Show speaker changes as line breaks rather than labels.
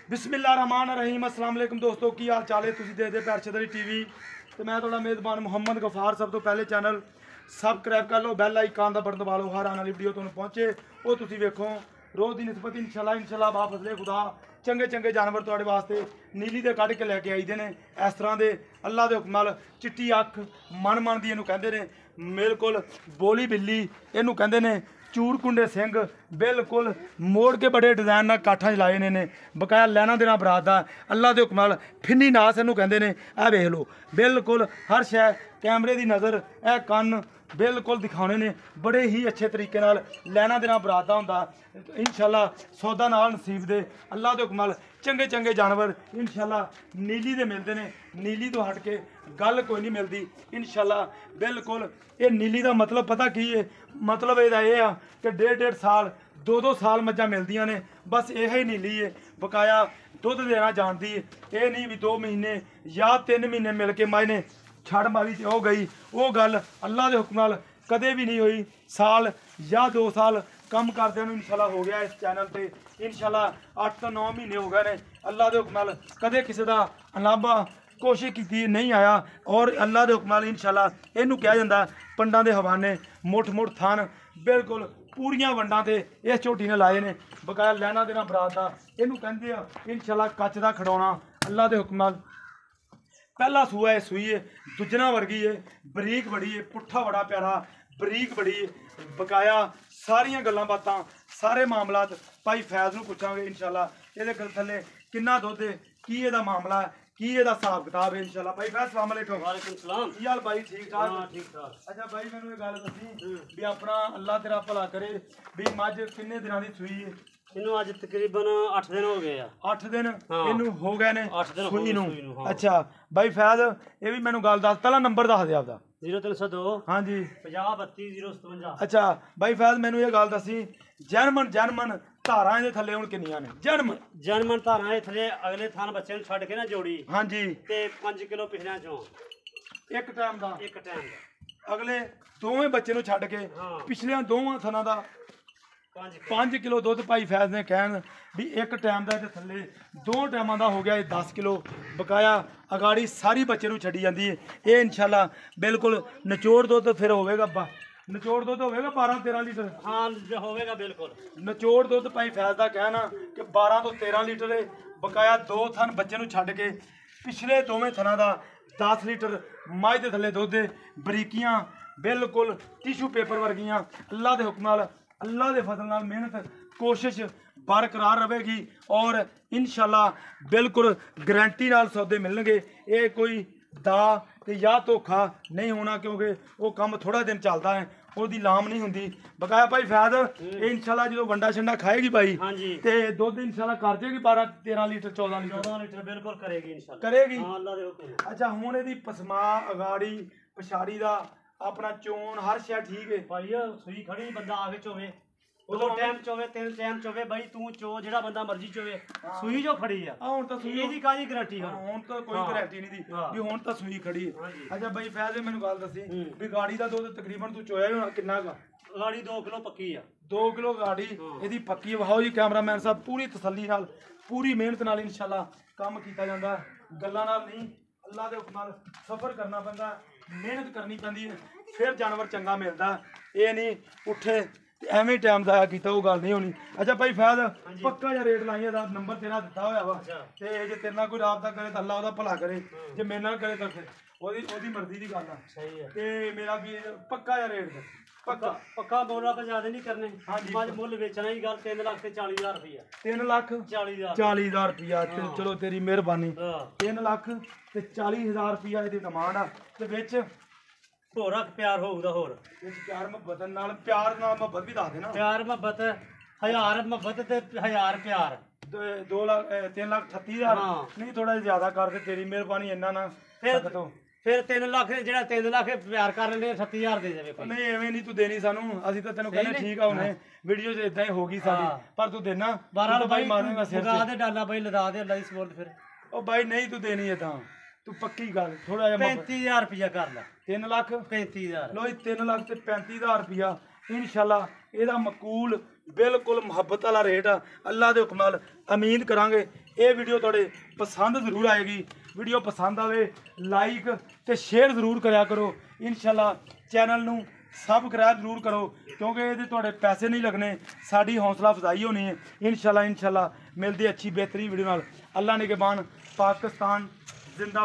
बिस्मिल्लाहिर्रहमानिर्रहीम अस्सलाम वालेकुम दोस्तों की हाल चाल है तुसीं देखदे पे अरशद टीवी तो मैं थोड़ा मेज़बान मुहम्मद गफार। सब तो पहले चैनल सबसक्राइब कर लो, बैल आइकन का बटन दबा लो, हर आने वाली वीडियो तुहानूं पहुंचे वो तुसीं वेखो। रोज़ की निस्बत इंशाल्लाह बा फजले खुदा चंगे चंगे जानवर तुहाडे वास्ते नीली दे कढ़ के लैके आईदे ने। इस तरह के अल्लाह के हुक्म नाल चिट्टी अख मन दी इहनूं कहंदे ने, बिल्कुल बोली बिल्ली इहनूं कहंदे ने, चूड़ कुंडे सिंह बिल्कुल मोड़ के बड़े डिजाइन नाल काठा च लाए ने, बकाया लैना देना बरात दा अल्लाह के हुक्म नाल फिन्नी नास इहनूं कहंदे ने। आ वेख लो बिल्कुल हर शै कैमरे की नज़र, ए कन्न बिल्कुल दिखाने ने बड़े ही अच्छे तरीके नाल लैना देना बरात दा हुंदा। इंशाल्लाह सौदा नाल नसीब दे अल्लाह के हुक्म नाल चंगे चंगे जानवर इंशाल्लाह नीली दे मिलते हैं। नीली तो हट के गल कोई नहीं मिलती इंशाल्लाह। बिल्कुल ये नीली का मतलब पता की है, मतलब ये आ कि 1.5 साल 2 साल मझां मिलदियां ने, बस यही नीली है। बकाया दुध देना जानती है, ये नहीं भी 2 महीने या 3 महीने मिल के माई ने छड़ मारी तो हो गई। वो गल अल्लाह के हुक्म नाल कदे भी नहीं हुई। साल या 2 साल कम करदे इंशाल्लाह हो गया इस चैनल पे, इंशाल्लाह 8 तो 9 महीने हो गए ने। अल्लाह के हुक्म नाल कदे किसी का अलावा कोशिश की नहीं आया। और अल्लाह के हुक्म नाल इंशाल्लाह इनू कहा जाता पंडा के हवाने मुठ मुठ थान बिल्कुल पूरियां वंडा ते इस झोटी ने लाए ने। बकाया लैना देना बरात का इनू कहते हैं इंशाल्लाह कच का खड़ौना अल्लाह के हुक्म नाल। पहला सूआ है सूई है दुजना वर्गी है, बरीक बड़ी है, पुट्ठा बड़ा प्यारा बरीक बड़ी है। बकाया सारिया गल्लां बातां सारे मामलात भाई फैज़ नूं पुछांगे इंशाल्लाह। ये थल्ले किन्ना दुध है, की इहदा मामला है, की इहदा हिसाब किताब है इंशाल्लाह। भाई फैज़ अस्सलाम वालेकुम।
वालेकुम सलाम।
की हाल भाई? ठीक ठाक?
हाँ ठीक ठाक।
अच्छा भाई मैनूं ये गल दसी भी अपना अल्लाह तेरा भला करे भी मझ किन्ने दिनां दी सूई है?
इनू अज तकरीबन 8 दिन हो गए
8 दिन
हाँ।
इनू हो गए ने
8 दिन
सूई नूं।
हाँ।
अच्छा भाई फैज़ ये भी मैनूं गल दस, पहला नंबर दस दे आपदा।
0302
हाँ जी
50 32 057।
अच्छा भाई फैज़ मैनूं ये गल दसी जन्मन धारां इहदे थल्ले हुण किन्नियां ने?
जनमन धारा थले अगले थान बच्चे छड़ के ना जोड़ी
हाँ जी
ते 5 किलो पिछले चों
एक टाइम दा
एक टाइम दा
अगले दोवें बच्चे नूं छड्ड के
हाँ।
पिछले दोवां थनां दा 5 किलो दुध भाई फैज़ ने कहन भी एक टाइम का थले 2 टाइमां का हो गया 10 किलो। बकाया अगाड़ी सारी बच्चे नूं छड्डी जाती है। ये इंशाल्लाह बिल्कुल नचोड़ दुध फिर होगा, नचोड़ दुध होगा 12-13 लीटर।
हाँ जो होवेगा बिल्कुल
नचोड़ दुध भाई फैज़ का कहना कि 12 तो 13 लीटर है। बकाया 2 थन बच्चे नूं छड्ड के पिछले दोवें थनां दा 10 लीटर मझ दे थले दुध है। बरीकियां बिल्कुल टिशू पेपर वर्गियां अल्लाह के हुक्म नाल अल्लाह के फजल नाल मेहनत कोशिश बरकरार रहेगी और इंशाल्लाह बिल्कुल गारंटी नाल सौदे मिलणगे। ये कोई दा ते या धोखा नहीं होना क्योंकि वो काम थोड़ा दिन चलता है, ਉਹਦੀ ਲਾਮ नहीं होंगी। बकाया भाई फैज़ ये इंशाल्लाह जो वंडा शंडा खाएगी भाई
हाँ जी
ते दुध इंशाल्लाह कर देगी 12-13 लीटर 14 लीटर
14 लीटर बिल्कुल करेगी इंशाल्लाह
करेगी।
हाँ अल्लाह दे हुक्म।
अच्छा हुण इहदी पसमा अगाड़ी पछाड़ी दा अपना चोण हर शै ठीक है
भाई सुई खड़ी बंदा आके चोवे उदो टाइम चोवे 3 टाइम चोवे भाई तू चो जेड़ा बंदा मर्जी चोवे सुई जो खड़ी है
हुण तां सूई
ਇਹਦੀ ਕਾਹਦੀ ਗਾਰੰਟੀ ਹੈ
ਹੁਣ ਤਾਂ ਕੋਈ ਗਾਰੰਟੀ ਨਹੀਂ ਦੀ ਵੀ ਹੁਣ ਤਾਂ ਸੂਈ ਖੜੀ ਹੈ। ਅੱਛਾ ਬਾਈ ਫੈਜ਼ ਮੈਨੂੰ ਗੱਲ ਦੱਸੀ ਵੀ ਗਾੜੀ ਦਾ ਦੁੱਧ ਤਕਰੀਬਨ ਤੂੰ ਚੋਇਆ ਹੋਣਾ ਕਿੰਨਾ ਗਾ?
ਗਾੜੀ 2 ਕਿਲੋ ਪੱਕੀ ਆ
2 ਕਿਲੋ ਗਾੜੀ ਇਹਦੀ ਪੱਕੀ ਵਹਾਓ ਜੀ ਕੈਮਰਾਮੈਨ ਸਾਹਿਬ। ਪੂਰੀ ਤਸੱਲੀ ਨਾਲ ਪੂਰੀ ਮਿਹਨਤ ਨਾਲ ਇੰਸ਼ਾਅੱਲਾ ਕੰਮ ਕੀਤਾ ਜਾਂਦਾ, ਗੱਲਾਂ ਨਾਲ ਨਹੀਂ ਅੱਲਾਹ ਦੇ ਹੁਕਮ ਨਾਲ ਸਫ਼ਰ ਕਰਨਾ ਪੈਂਦਾ, ਮਿਹਨਤ ਕਰਨੀ ਪੈਂਦੀ ਹੈ ਫਿਰ ਜਾਨਵਰ ਚੰਗਾ ਮਿਲਦਾ। ਇਹ ਨਹੀਂ ਉੱਠੇ ਐਵੇਂ टाइम ਦਾਇਆ ਕੀਤਾ ਉਹ ਗੱਲ नहीं होनी। अच्छा भाई फैज़ पक्का जिहा रेट लाइए दा नंबर तेरा दिता होया वा ते जे तेरे नाल कोई राबता करे तो अल्लाह ओदा भला करे, जे मेरे नाल करे तो फिर ओदी मर्जी दी गल आ।
सही है
ते मेरा भी पक्का जिहा रेट पक्का
पक्का बोला तो ज्यादा नहीं करने।
हाँ जी।
आज मुल बेचना ही गल 3 लाख ते 40,000 रुपया
3 लाख 40,000 रुपया ते चलो तेरी मेहरबानी। 3 लाख ते 40,000 रुपया इहदी डिमांड आ ते विच
होरा प्यार होऊगा होर
प्यार मुहब्बत मुहब्बत भी दस देना।
प्यार मुहब्बत 1000 मुहब्बत ते 1000 प्यार
2 लाख 3 लाख 38,000 नहीं थोड़ा ज्यादा कर दे तेरी मेहरबानी इन्ना ना
फिर 3 लाख जेड़ा 3 लाख प्यार कर लेने 38,000 दे देवे कोई
नहीं एवें नहीं तू देनी सानू ਅਸੀਂ ਤਾਂ ਤੈਨੂੰ ਕਹਿੰਦੇ ਠੀਕ ਆ ਹੁਣੇ ਵੀਡੀਓ 'ਚ ਇਦਾਂ ਹੀ ਹੋ ਗਈ ਸਾਡੀ ਪਰ ਤੂੰ ਦੇਣਾ
12
ਬਾਈ ਮਾਰੇਗਾ ਸਿਰ
ਲਗਾ ਦੇ ਡਾਲਾ ਬਾਈ ਲਦਾ ਦੇ ਅੱਲਾ ਦੀ ਸਪੋਰਟ ਫਿਰ
ਉਹ ਬਾਈ ਨਹੀਂ ਤੂੰ ਦੇਣੀ ਹੈ ਤਾਂ ਤੂੰ ਪੱਕੀ ਗੱਲ ਥੋੜਾ ਜਿਹਾ
35,000 रुपया कर ला
3 ਲੱਖ
35,000
ਲੋ 3 ਲੱਖ ਤੇ 35,000 रुपया इंशाल्लाह ਇਹਦਾ ਮਕੂਲ बिल्कुल मुहब्बत वाला रेट आ अल्लाह के हुक्म नाल उम्मीद करांगे ਇਹ ਵੀਡੀਓ ਤੁਹਾਡੇ ਪਸੰਦ ਜ਼ਰੂਰ ਆਏਗੀ। ਵੀਡੀਓ ਪਸੰਦ ਆਵੇ ਲਾਈਕ ਤੇ ਸ਼ੇਅਰ ਜ਼ਰੂਰ ਕਰਿਆ ਕਰੋ। ਇਨਸ਼ਾਅੱਲਾ ਚੈਨਲ ਨੂੰ ਸਬਸਕ੍ਰਾਈਬ ਜ਼ਰੂਰ ਕਰੋ, ਕਿਉਂਕਿ ਇਹਦੇ ਤੁਹਾਡੇ ਪੈਸੇ ਨਹੀਂ ਲੱਗਣੇ, ਸਾਡੀ ਹੌਸਲਾ ਅਫਜ਼ਾਈ ਹੋਣੀ ਹੈ। ਇਨਸ਼ਾਅੱਲਾ ਮਿਲਦੀ ਅੱਛੀ ਬਿਹਤਰੀਨ ਵੀਡੀਓ ਨਾਲ। ਅੱਲਾ ਨਿਗਹਿਬਾਨ। ਪਾਕਿस्तान जिंदा।